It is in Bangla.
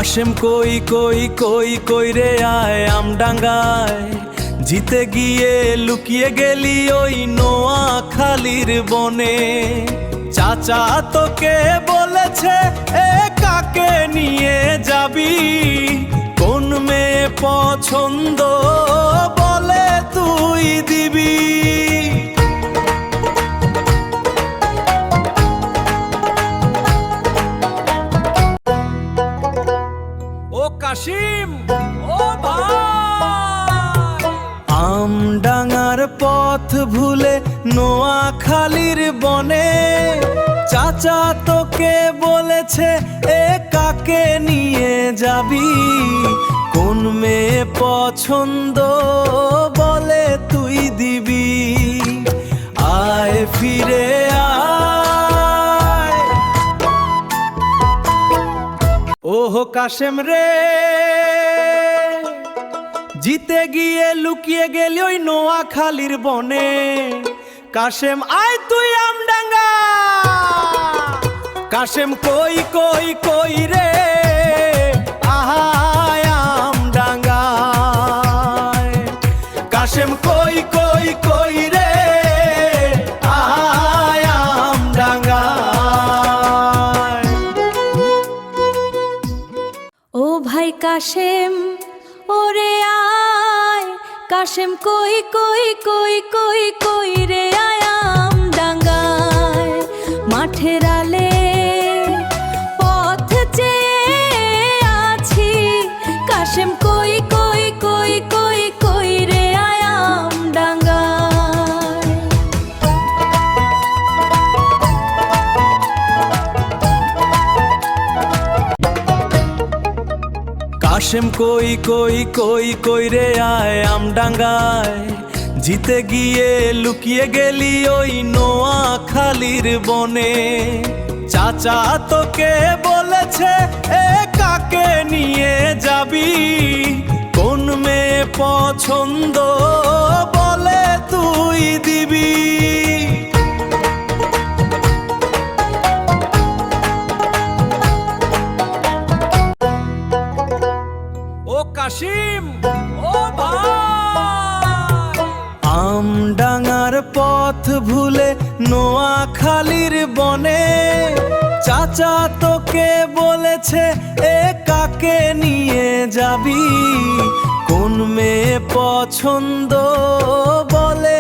কাশেম কই কই কই কই রে আয় আমডাঙ্গায়, জিতে গিয়ে লুকিয়ে গেলি ওই নোয়াখালীর বনে। চাচা তোকে বলেছে এ কাকে নিয়ে যাবি, কোন মেয়ে পছন্দ বলে তুই দিবি। ও কাশিম, ও ভাই, আমডাঙ্গার পথ ভুলে নোয়াখালীর বনে। চাচা তোকে বলেছে এ কাকে নিয়ে যাবি, কোন মেয়ে পছন্দ বলে তুই দিবি। আয় ফিরে আয়, ওহ কাশেম রে, জিতে গিয়ে লুকিয়ে গেলি ওই নোয়াখালীর বনে। কাশেম আয় তুই আমডাঙ্গা, কাশেম কই কই কই রে আহায় আমডাঙ্গায়। কাশেম কই কই কই রে আহায় আমডাঙ্গায়। ও ভাই কাশেম ওরে আয়, কাশেম কই কই কই কই কই রে আয় আমডাঙ্গায়। মাঠের আলে পথ চেয়ে আছি, কাশেম কই কই কই কই কই রে আয় আমডাঙ্গায়। কাশেম কই কই কই কই রে আয় আমডাঙ্গায়, জিতে গিয়ে লুকিয়ে গেলি ওই নোয়াখালীর বনে। চাচা তোকে বলেছে এ কাকে নিয়ে যাবি, কোন মেয়ে পছন্দ বলে তুই দিবি। ও কাশিম, ও ভাই, আমডাঙ্গার পথ ভুলে নোয়াখালীর বনে। চাচা তোকে বলেছে এ কাকে নিয়ে যাবি, কোন মেয়ে পছন্দ বলে